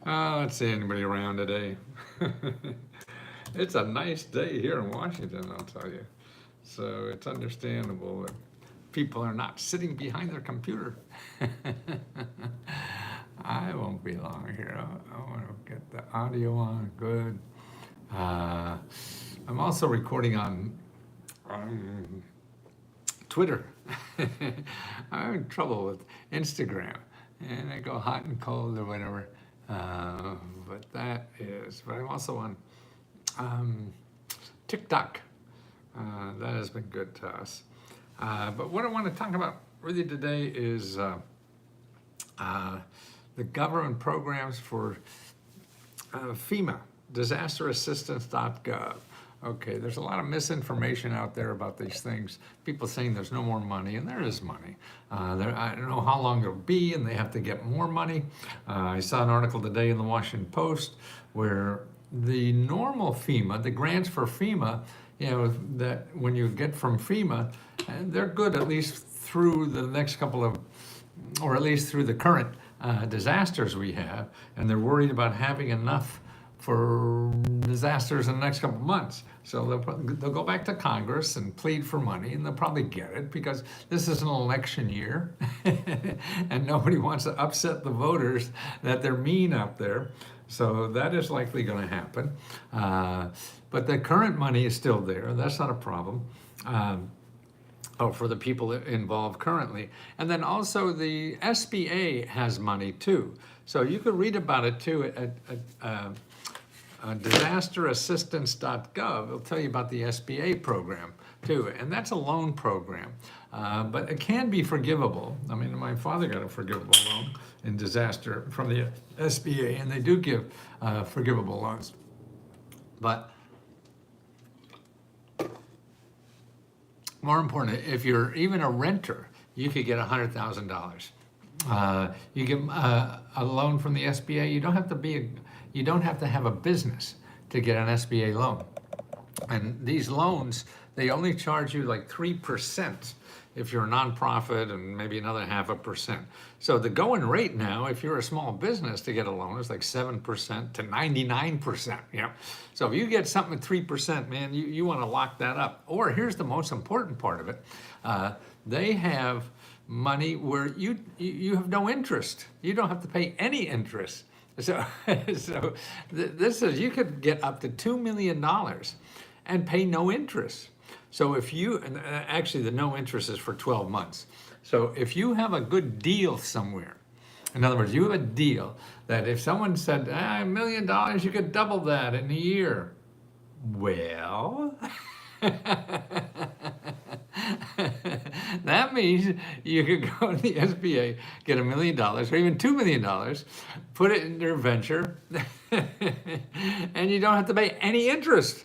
Let's see anybody around today. It's a nice day here in Washington, I'll tell you. So it's understandable that people are not sitting behind their computer. I won't be long here. I want to get the audio on. Good. I'm also recording on Twitter. I'm in trouble with Instagram, and I go hot and cold or whatever. But I'm also on TikTok. That has been good to us. But what I want to talk about really today is the government programs for FEMA, DisasterAssistance.gov. Okay, there's a lot of misinformation out there about these things. People saying there's no more money, and there is money. I don't know how long it'll be, and they have to get more money. I saw an article today in the Washington Post where the normal FEMA, the grants for FEMA, that when you get from FEMA, they're good at least through the next couple of, or at least through the current disasters we have, and they're worried about having enough for disasters in the next couple of months. So they'll go back to Congress and plead for money, and they'll probably get it because this is an election year and nobody wants to upset the voters that they're mean up there. So that is likely going to happen. But the current money is still there. That's not a problem. For the people involved currently. And then also the SBA has money too. So you could read about it too at DisasterAssistance.gov. It'll tell you about the SBA program too. And that's a loan program. But it can be forgivable. I mean, my father got a forgivable loan in disaster from the SBA, and they do give forgivable loans. But more important, if you're even a renter, you could get $100,000. You get a loan from the SBA. You don't have to have a business to get an SBA loan. And these loans, they only charge you like 3% if you're a nonprofit, and maybe another 0.5%. So the going rate now, if you're a small business to get a loan, is like 7% to 99%. So if you get something at 3%, man, you want to lock that up. Or here's the most important part of it: they have money where you have no interest. You don't have to pay any interest. So this is, you could get up to $2 million and pay no interest. So if actually the no interest is for 12 months. So if you have a good deal somewhere, in other words, you have a deal that if someone said, $1 million, you could double that in a year. Well, that means you could go to the SBA, get $1 million or even $2 million, put it in your venture, and you don't have to pay any interest.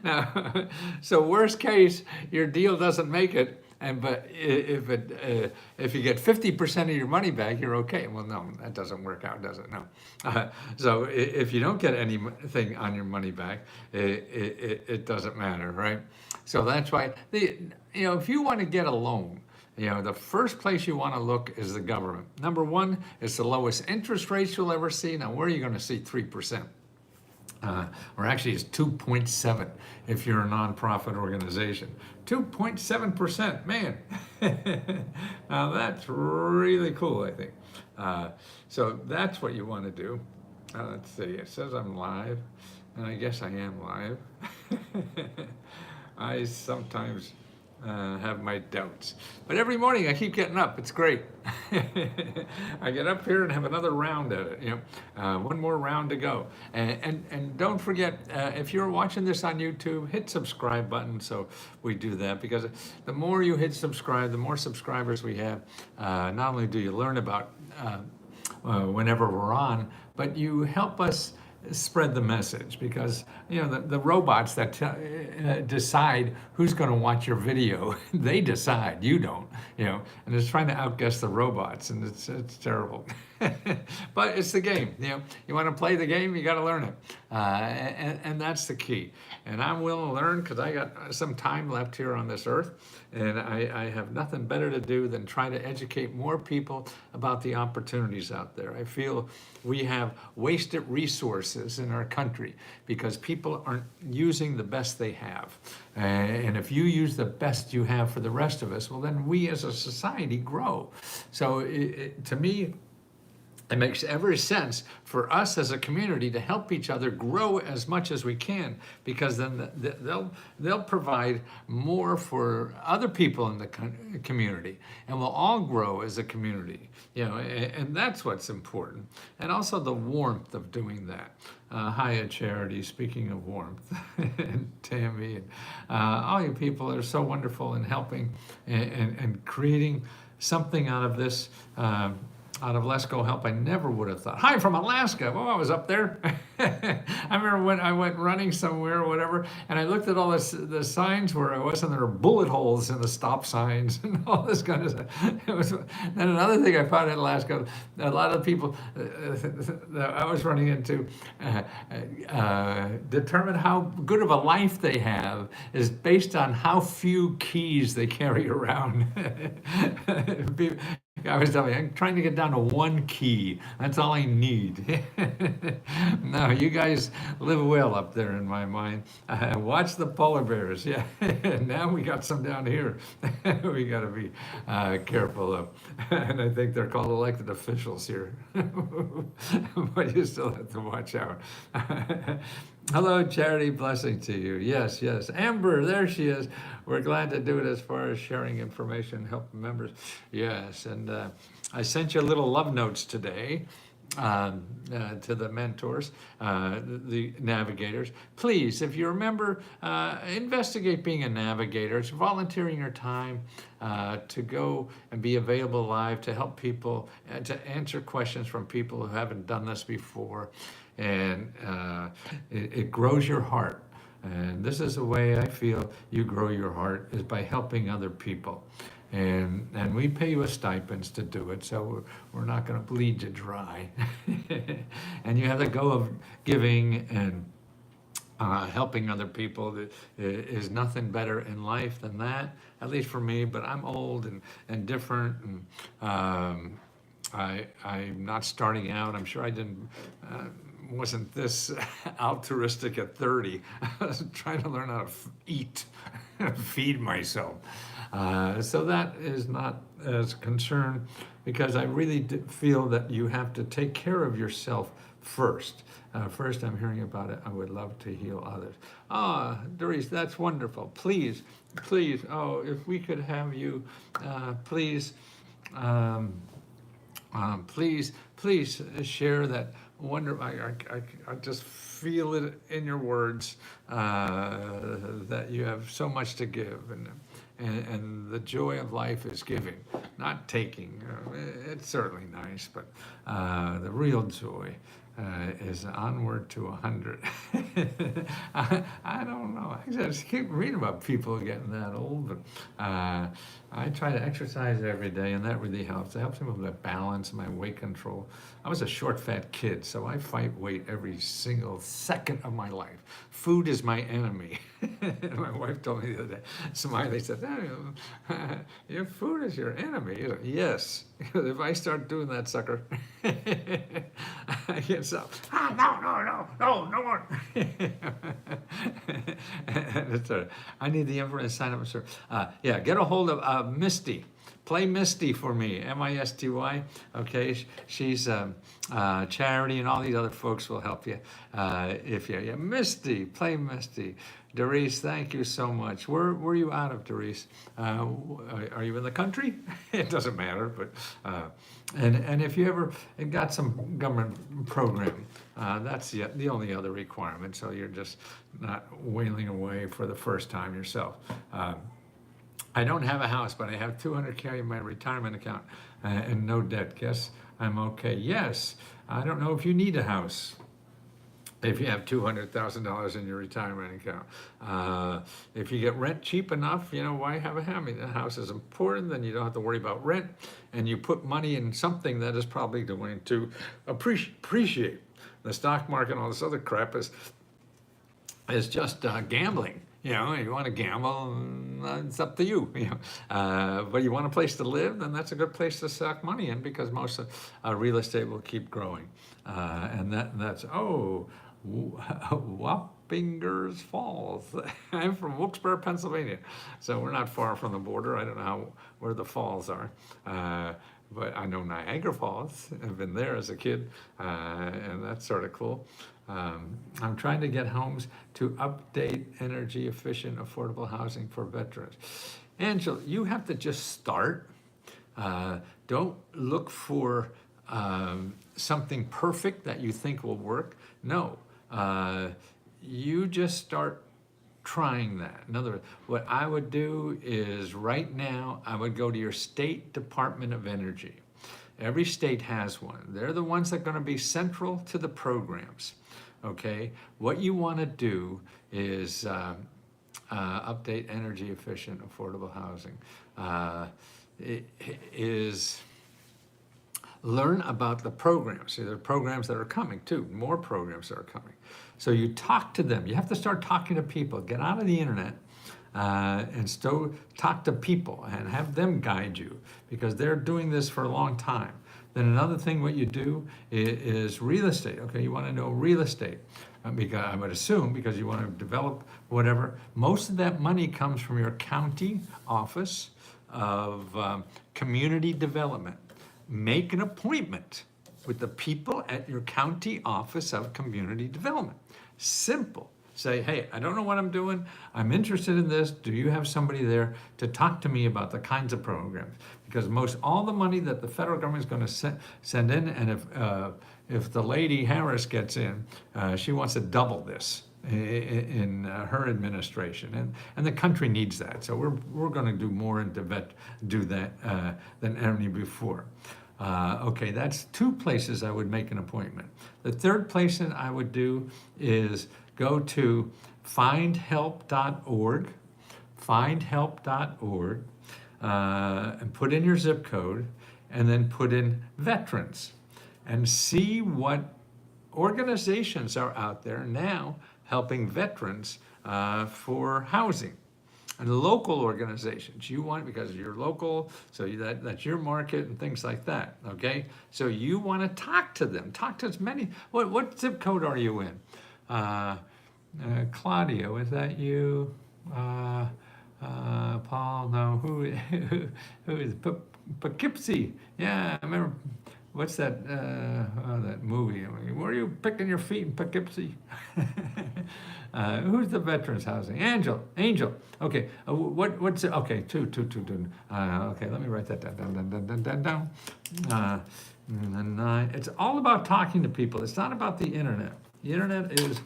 Now, so worst case, your deal doesn't make it, but if you get 50% of your money back, you're okay. Well, no, that doesn't work out, does it? No. So if you don't get anything on your money back, it doesn't matter, right? So that's why if you want to get a loan, the first place you want to look is the government. Number one, it's the lowest interest rates you'll ever see. Now, where are you going to see 3%? Or actually it's 2.7 if you're a nonprofit organization. 2.7%, man. Now that's really cool, I think. So that's what you want to do. Let's see, it says I'm live, and I guess I am live. I sometimes have my doubts. But every morning I keep getting up. It's great. I get up here and have another round at it. One more round to go. And don't forget, if you're watching this on YouTube, hit subscribe button. So we do that because the more you hit subscribe, the more subscribers we have. Not only do you learn about whenever we're on, but you help us spread the message, because the robots that decide who's going to watch your video, they decide, you don't, and it's trying to outguess the robots, and it's terrible. But it's the game. You want to play the game, you got to learn it, and that's the key. And I'm willing to learn because I got some time left here on this earth, and I have nothing better to do than try to educate more people about the opportunities out there. I feel we have wasted resources in our country because people aren't using the best they have. And if you use the best you have for the rest of us, well, then we as a society grow. So to me, it makes every sense for us as a community to help each other grow as much as we can, because then they'll provide more for other people in the community, and we'll all grow as a community. And that's what's important. And also the warmth of doing that. Hiya Charity, speaking of warmth, and Tammy, and all you people are so wonderful in helping and creating something out of this. Out of Let's Go Help, I never would have thought. Hi from Alaska. Well, I was up there. I remember when I went running somewhere or whatever, and I looked at all the signs where I was, and there were bullet holes in the stop signs and all this kind of stuff. And another thing I found in Alaska, a lot of people that I was running into determine how good of a life they have is based on how few keys they carry around. I was telling you, I'm trying to get down to one key. That's all I need. No, you guys live well up there in my mind. Watch the polar bears. Yeah, now we got some down here. We got to be careful of. And I think they're called elected officials here. But you still have to watch out. Hello, Charity, blessing to you. Yes, yes. Amber, there she is. We're glad to do it as far as sharing information, helping members. Yes, and I sent you little love notes today to the mentors, the navigators. Please, if you're a member, investigate being a navigator. It's volunteering your time to go and be available live to help people, to answer questions from people who haven't done this before. And it grows your heart. And this is the way I feel you grow your heart, is by helping other people. And we pay you a stipends to do it, so we're not going to bleed you dry. And you have the go of giving and helping other people. That is nothing better in life than that, at least for me. But I'm old and different, and I'm not starting out. I'm sure I wasn't this altruistic at 30. I was trying to learn how to eat and feed myself. So that is not as concerned, because I really feel that you have to take care of yourself first. First, I'm hearing about it. I would love to heal others. Doris, that's wonderful. Please, please, if we could have you, please, please share that wonder. I just feel it in your words, that you have so much to give, and the joy of life is giving, not taking. It's certainly nice, but the real joy is onward to 100. I don't know. I just keep reading about people getting that old, but I try to exercise every day, and that really helps. It helps me with my balance, my weight control. I was a short, fat kid, so I fight weight every single second of my life. Food is my enemy. My wife told me the other day, Smiley said, your food is your enemy. Yes, if I start doing that sucker, I get so, no more. I need the info to sign up, sir. Yeah, get a hold of Misty. Play Misty for me, M-I-S-T-Y. Okay, she's Charity, and all these other folks will help you. Yeah, Misty, play Misty. Doris, thank you so much. Where were you out of, Doris? Are you in the country? It doesn't matter, but and if you ever got some government program, that's the only other requirement. So you're just not wailing away for the first time yourself. I don't have a house, but I have $200K in my retirement account and no debt. Guess I'm okay. Yes, I don't know if you need a house. if you have $200,000 in your retirement account. If you get rent cheap enough, why have a hammy? The house is important, then you don't have to worry about rent, and you put money in something that is probably going to appreciate. The stock market and all this other crap is just gambling. You want to gamble, it's up to you. But you want a place to live, then that's a good place to suck money in, because most real estate will keep growing. And that's Wappingers Falls. I'm from Wilkes-Barre, Pennsylvania, so we're not far from the border. I don't know where the falls are. But I know Niagara Falls. I've been there as a kid, and that's sort of cool. I'm trying to get homes to update energy efficient, affordable housing for veterans. Angela, you have to just start. Don't look for something perfect that you think will work. No, you just start trying that. In other words, what I would do is right now, I would go to your state Department of Energy. Every state has one. They're the ones that are going to be central to the programs. Okay, what you want to do is update energy efficient, affordable housing. Learn about the programs. See, there are programs that are coming too, more programs that are coming. So you talk to them. You have to start talking to people. Get out of the internet and still talk to people and have them guide you, because they're doing this for a long time. Then another thing what you do is real estate. Okay, you want to know real estate. Because I would assume, because you want to develop whatever, most of that money comes from your county office of community development. Make an appointment with the people at your county office of community development. Simple. Say, hey, I don't know what I'm doing. I'm interested in this. Do you have somebody there to talk to me about the kinds of programs? Because all the money that the federal government is going to send in, and if the lady Harris gets in, she wants to double this in her administration, and the country needs that. So we're going to do more and do that than ever before. Okay, that's two places I would make an appointment. The third place that I would do is go to findhelp.org, and put in your zip code, and then put in veterans, and see what organizations are out there now helping veterans for housing. And local organizations, you want, because you're local, so that's your market and things like that, okay? So you want to talk to them, talk to as many. What zip code are you in? Claudio, is that you? Paul, no, who is Poughkeepsie? Yeah, I remember. What's that? That movie? Where are you picking your feet in Poughkeepsie? Who's the veterans housing? Angel. Okay. What's it? Okay. Two. Okay. Let me write that down. It's all about talking to people. It's not about the internet. The internet is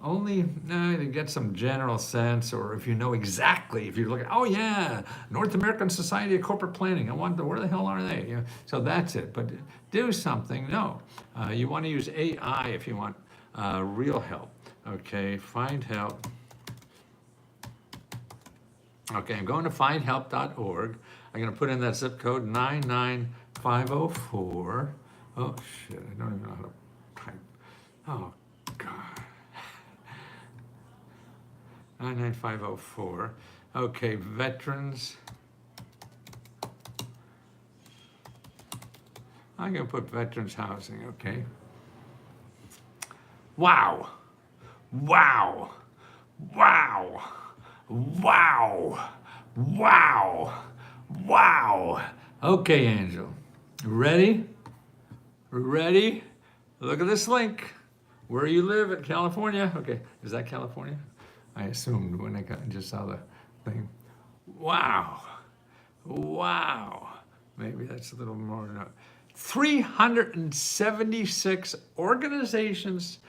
only to get some general sense, or if you know exactly, if you look at, oh yeah, North American Society of Corporate Planning, I wonder where the hell are they? So that's it. But do something. No, you want to use AI if you want real help. Okay, find help. Okay, I'm going to findhelp.org. I'm going to put in that zip code 99504. Oh shit, I don't even know how to type. Oh God. 99504. Okay, veterans. I'm going to put veterans housing, okay? Wow. Okay, Angel. Ready? Look at this link. Where you live in California. Okay, is that California? I assumed when I just saw the thing. Wow. Maybe that's a little more. 376 organizations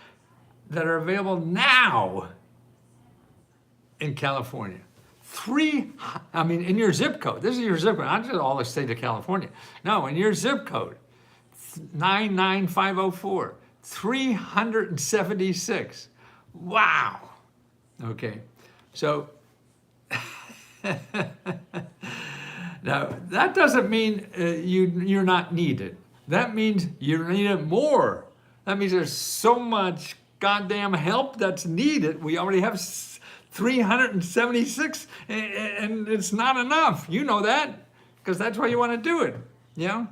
that are available now in California. In your zip code. This is your zip code, not just all the state of California. No, in your zip code, 99504. 376. Wow. Okay. So now that doesn't mean you're not needed. That means you're needed more. That means there's so much goddamn help that's needed. We already have 376, and it's not enough. You know that, because that's why you want to do it. You know.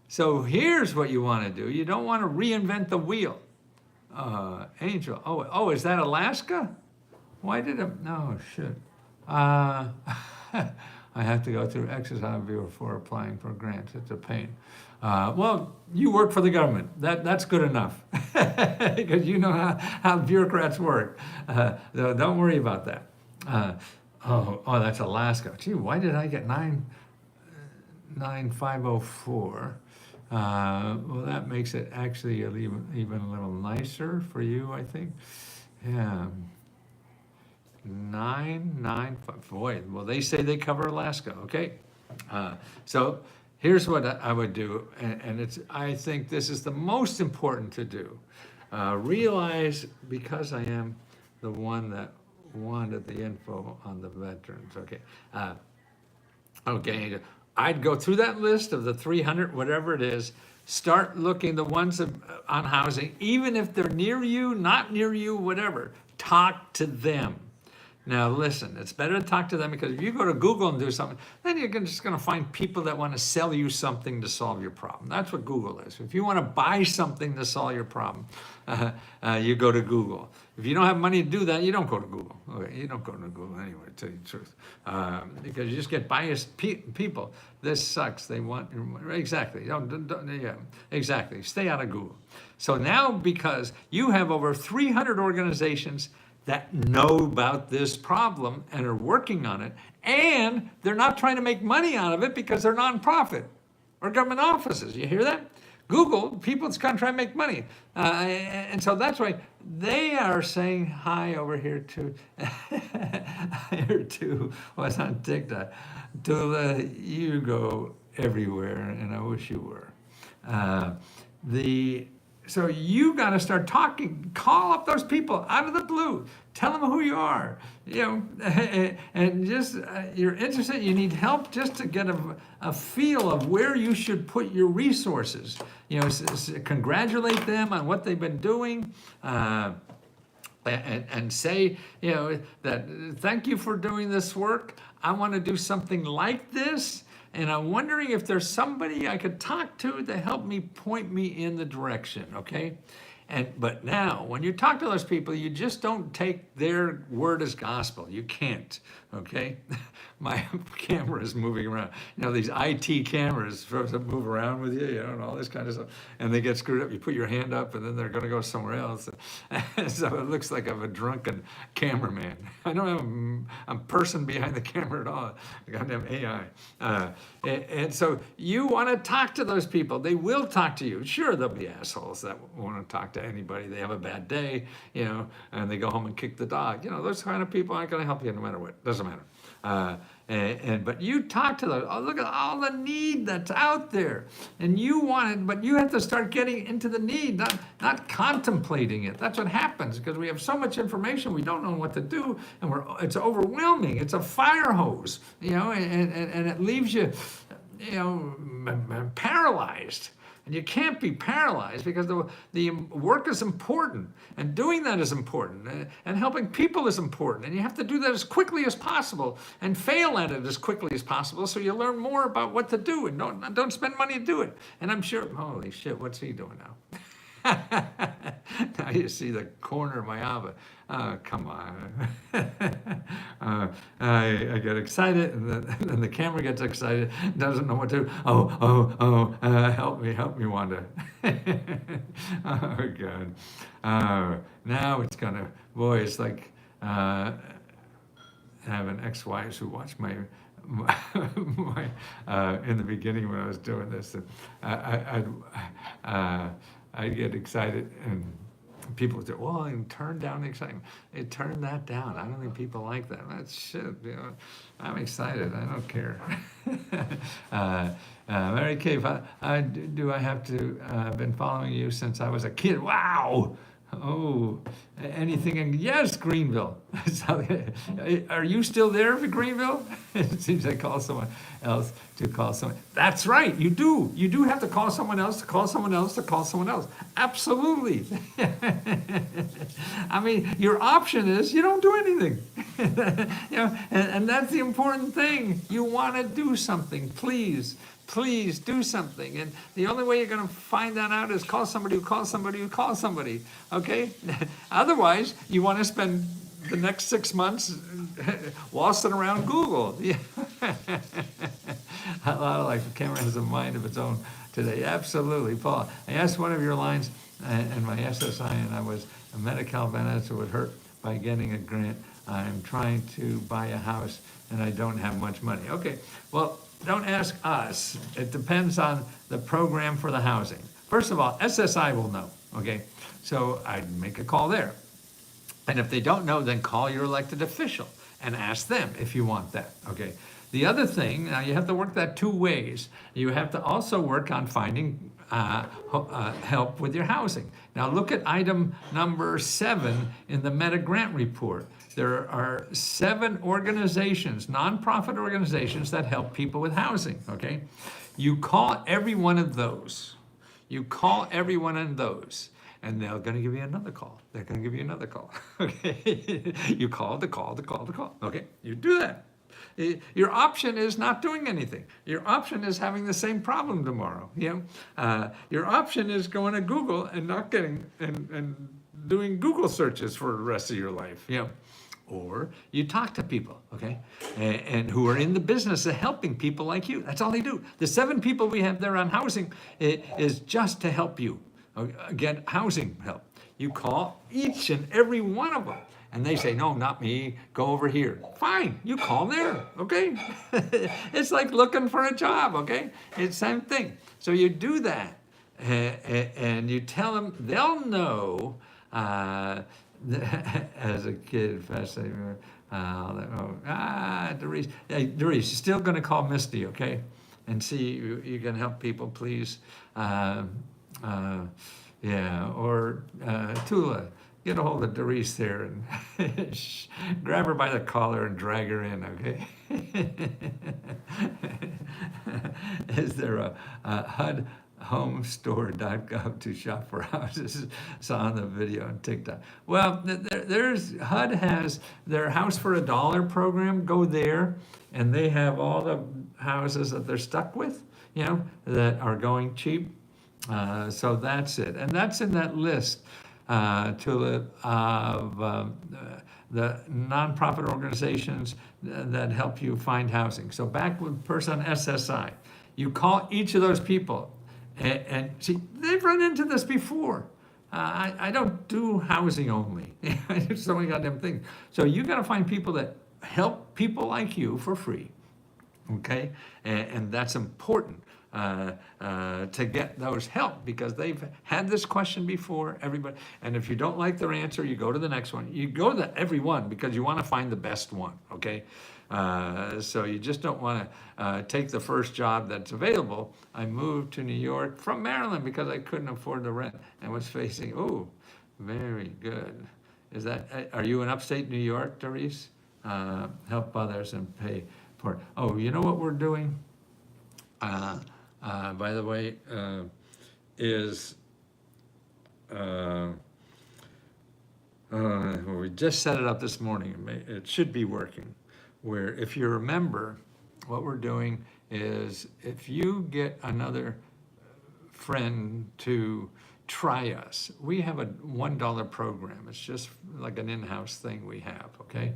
So here's what you want to do. You don't want to reinvent the wheel. Angel. Oh, is that Alaska? Why did it? No, shit. I have to go through exercise before applying for grants. It's a pain. Well, you work for the government. That's good enough, because you know how bureaucrats work. So don't worry about that. That's Alaska. Gee, why did I get 9504? Well, that makes it actually even a little nicer for you, I think. Yeah. 995. Boy, well, they say they cover Alaska. Okay. So here's what I would do, and I think this is the most important to do. Realize, because I am the one that wanted the info on the veterans. Okay. Okay. I'd go through that list of the 300, whatever it is, start looking the ones on housing, even if they're near you, not near you, whatever, talk to them. Now listen, it's better to talk to them, because if you go to Google and do something, then you're just going to find people that want to sell you something to solve your problem. That's what Google is. If you want to buy something to solve your problem, you go to Google. If you don't have money to do that, you don't go to Google. Okay, you don't go to Google anyway, to tell you the truth, because you just get biased people. This sucks. They want exactly. Yeah, exactly. Stay out of Google. So now, because you have over 300 organizations that know about this problem and are working on it, and they're not trying to make money out of it because they're nonprofit or government offices. You hear that? Google, people's going to try to make money. And so that's why they are saying hi over here to, what's on TikTok, to let you go everywhere, and I wish you were. So you got to start talking, call up those people out of the blue, tell them who you are, and just you're interested, you need help just to get a feel of where you should put your resources. Congratulate them on what they've been doing, and say, that thank you for doing this work. I want to do something like this. And I'm wondering if there's somebody I could talk to help me point me in the direction, okay? But now, when you talk to those people, you just don't take their word as gospel. You can't, okay? My camera is moving around. These IT cameras move around with you, and all this kind of stuff. And they get screwed up. You put your hand up, and then they're going to go somewhere else. So it looks like I'm a drunken cameraman. I don't have a person behind the camera at all. I got damn AI. And so you want to talk to those people. They will talk to you. Sure, there'll be assholes that want to talk to anybody. They have a bad day, and they go home and kick the dog. Those kind of people aren't going to help you no matter what. Doesn't matter. But you talk to them. Oh, look at all the need that's out there, and you want it, but you have to start getting into the need, not contemplating it. That's what happens, because we have so much information, we don't know what to do, and it's overwhelming. It's a fire hose, and it leaves you, paralyzed. And you can't be paralyzed, because the work is important, and doing that is important, and helping people is important, and you have to do that as quickly as possible and fail at it as quickly as possible, so you learn more about what to do, and don't spend money to do it. And I'm sure, holy shit, what's he doing now? Now you see the corner of my eye. Oh, come on. I get excited, and then the camera gets excited, doesn't know what to do. Help me, Wanda. Oh, God. Now it's boy, it's like having ex-wives who watch my in the beginning when I was doing this, I'd get excited, and People say, well, turn down the excitement. Turn that down. I don't think people like that. That's shit. You know, I'm excited. I don't care. Mary Kay, do I have to? I've been following you since I was a kid. Wow. Oh, anything in, yes, Greenville. So, are you still there for Greenville? It seems I call someone else to call someone. That's right, you do. You do have to call someone else to call someone else to call someone else. Absolutely. I mean, your option is you don't do anything. You know, and that's the important thing. You want to do something, please. Please do something. And the only way you're going to find that out is call somebody who calls somebody who calls somebody. Okay? Otherwise, you want to spend the next 6 months waltzing around Google. Yeah. A lot of like the camera has a mind of its own today. Absolutely, Paul. I asked one of your lines in my SSI, and I was a Medi-Cal benefits would hurt by getting a grant. I'm trying to buy a house, and I don't have much money. Okay, well, don't ask us. It depends on the program for the housing. First of all, SSI will know, okay? So I'd make a call there. And if they don't know, then call your elected official and ask them if you want that, okay? The other thing, now you have to work that 2 ways. You have to also work on finding help with your housing. Now look at item number 7 in the Meta Grant Report. There are 7 organizations, nonprofit organizations that help people with housing, okay? You call every one of those. You call every one of those, and they're gonna give you another call. They're gonna give you another call, okay? You call the call, okay? You do that. Your option is not doing anything. Your option is having the same problem tomorrow, you know? Your option is going to Google and not getting, and doing Google searches for the rest of your life, you know? Or you talk to people, okay, and who are in the business of helping people like you. That's all they do. The 7 people we have there on housing is just to help you get housing help. You call each and every one of them, and they say, no, not me, go over here. Fine, you call there, okay? It's like looking for a job, okay? It's the same thing. So you do that, and you tell them, they'll know. As a kid, fascinating. Doris, hey, Doris, still going to call Misty, okay? And see you can help people, please. Yeah, or Tula, get a hold of Doris there and grab her by the collar and drag her in, okay? Is there a HUD? Homestore.gov to shop for houses. Saw on the video on TikTok. Well, there's HUD has their House for $1 program. Go there, and they have all the houses that they're stuck with, you know, that are going cheap. So that's it, and that's in that list, Tulip, of the nonprofit organizations that help you find housing. So back with person SSI, you call each of those people. And see, they've run into this before. I don't do housing only. I do so many goddamn things. So you got to find people that help people like you for free, okay? And that's important to get those help, because they've had this question before, everybody. And if you don't like their answer, you go to the next one. You go to every one because you want to find the best one, okay? So you just don't want to take the first job that's available. I moved to New York from Maryland because I couldn't afford the rent and was facing, oh, very good. Is that, are you in upstate New York, Doris? Help others and pay for it. Oh, you know what we're doing? By the way, is, well, we just set it up this morning. It should be working. Where if you remember, what we're doing is if you get another friend to try us, we have a $1 program. It's just like an in-house thing we have, okay?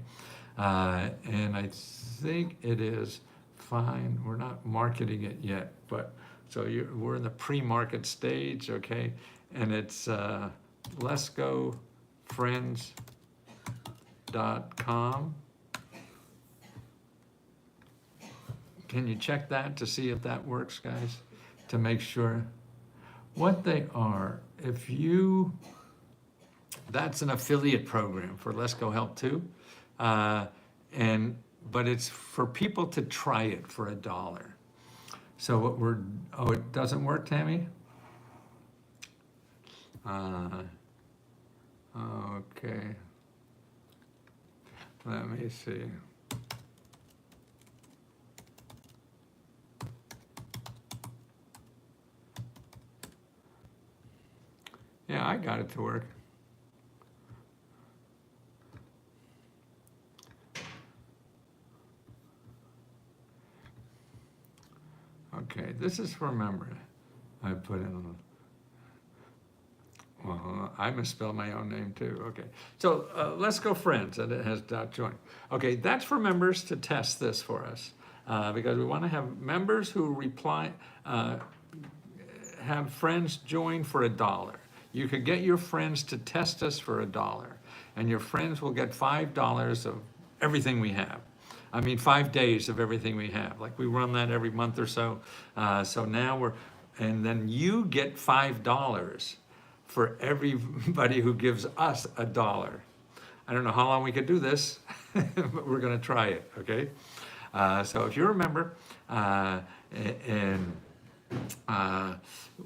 And I think it is fine. We're not marketing it yet, but so we're in the pre-market stage, okay? And it's letsgofriends.com. Can you check that to see if that works, guys? To make sure what they are. If you that's an affiliate program for Let's Go Help too. But it's for people to try it for $1. So what oh, it doesn't work, Tammy? Okay. Let me see. Yeah, I got it to work. Okay, this is for member. I put in, well, I misspelled my own name too. Okay, so Let's Go Friends, and it has .join. Okay, that's for members to test this for us because we want to have members who have friends join for $1. You could get your friends to test us for $1, and your friends will get $5 of everything we have. I mean, 5 days of everything we have. Like we run that every month or so. So now and then you get $5 for everybody who gives us $1. I don't know how long we could do this, but we're gonna try it, okay? So if you're a member,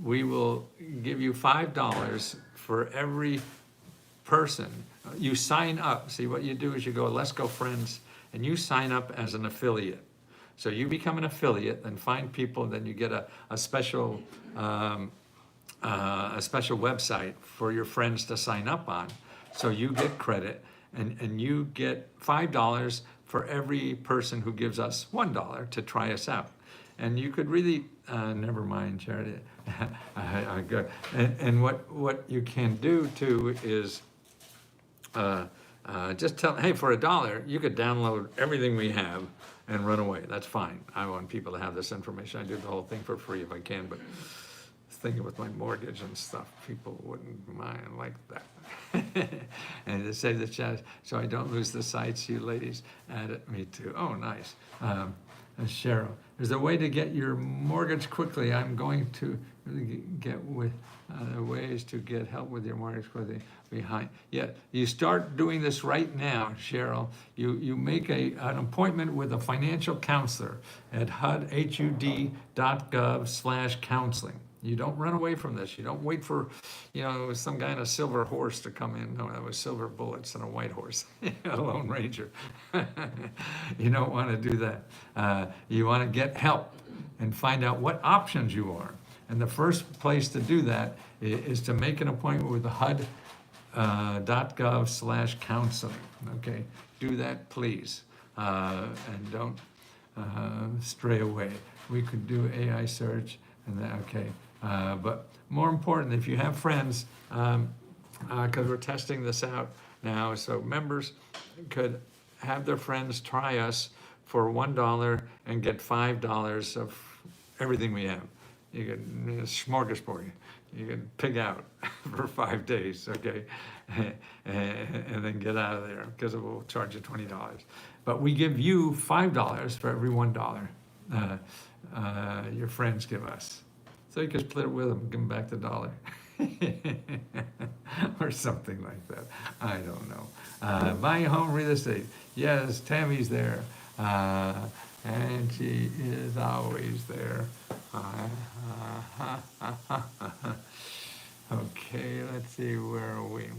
we will give you $5 for every person. You sign up. See, what you do is you go Let's Go Friends, and you sign up as an affiliate. So you become an affiliate, then find people, then you get a special website for your friends to sign up on. So you get credit, and you get $5 for every person who gives us $1 to try us out. And you could really, never mind, Charity. Good. And what you can do too is just tell, hey, for $1, you could download everything we have and run away. That's fine. I want people to have this information. I do the whole thing for free if I can, but thinking with my mortgage and stuff, people wouldn't mind like that. And to save the chat, so I don't lose the sites, you ladies added me to. Oh, nice. Cheryl, there's a way to get your mortgage quickly. I'm going to get with ways to get help with your mortgage quickly behind. Yeah, you start doing this right now, Cheryl. You make an appointment with a financial counselor at hud.gov/counseling. You don't run away from this. You don't wait for, some guy in a silver horse to come in. No, that was silver bullets and a white horse, a Lone Ranger. You don't want to do that. You want to get help and find out what options you are. And the first place to do that is to make an appointment with the hud.gov/counseling. Okay, do that, please, and don't stray away. We could do AI search and that. Okay. But more important, if you have friends, because we're testing this out now, so members could have their friends try us for $1 and get $5 of everything we have. You can smorgasbord. You can pig out for 5 days, okay, and then get out of there because it will charge you $20. But we give you $5 for every $1 your friends give us. So you can split it with them, give them back the $1. Or something like that. I don't know. Buying a home real estate. Yes, Tammy's there. And she is always there. Okay, let's see, where are we?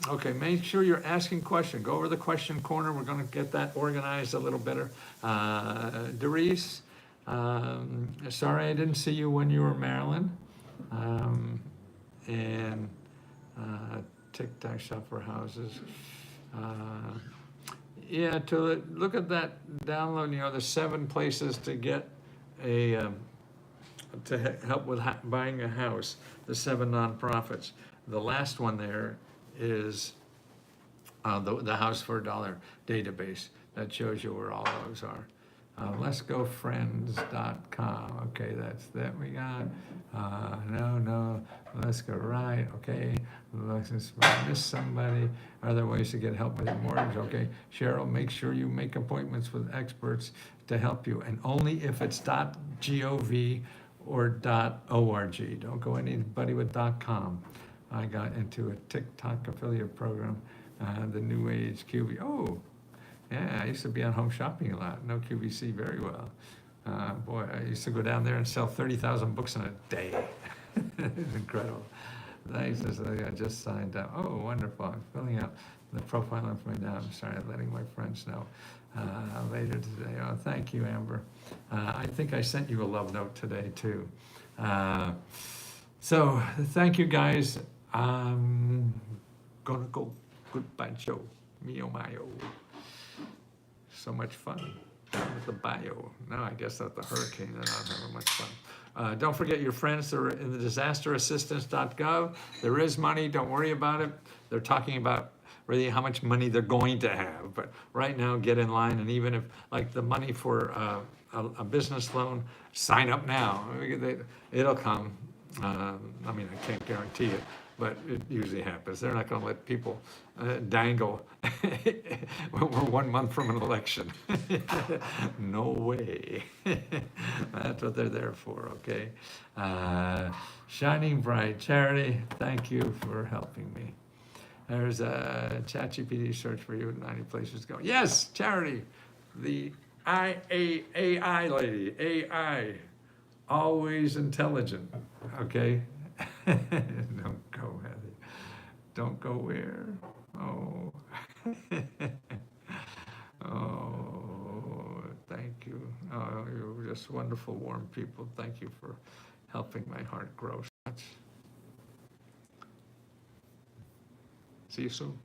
Okay, make sure you're asking questions. Go over the question corner. We're going to get that organized a little better. Doris, sorry I didn't see you when you were in Maryland. And TikTok shop for houses. Yeah, to look at that download, the 7 places to get to help with buying a house, the 7 nonprofits. The last one there is the House for $1 database. That shows you where all those are. Let'sGoFriends.com. Okay, that's that we got. No, let's go right. Okay, let's miss somebody. Other ways to get help with your mortgage. Okay, Cheryl, make sure you make appointments with experts to help you, and only if it's .gov or .org. Don't go anybody with .com. I got into a TikTok affiliate program, the New Age QB. Oh, yeah, I used to be on Home Shopping a lot. Know QVC very well. Boy, I used to go down there and sell 30,000 books in a day. It's incredible. Nice. I just signed up. Oh, wonderful. I'm filling out the profile information now. I'm sorry, letting my friends know later today. Oh, thank you, Amber. I think I sent you a love note today, too. So, thank you, guys. I'm gonna go. Goodbye, Joe. Mio Mayo. So much fun down at the bio. No, I guess at the hurricane, they're not having much fun. Don't forget your friends that are in the DisasterAssistance.gov. There is money, don't worry about it. They're talking about really how much money they're going to have. But right now, get in line, and even if, like the money for a business loan, sign up now. It'll come. I mean, I can't guarantee it, but it usually happens. They're not going to let people dangle when we're 1 month from an election. No way. That's what they're there for, okay? Shining Bright Charity, thank you for helping me. There's a ChatGPT search for you, 90 places to go. Yes, Charity, the AI lady, AI. Always intelligent, okay? Don't go, Heather. Don't go where? Oh. Oh, thank you. Oh, you're just wonderful, warm people. Thank you for helping my heart grow so much. See you soon.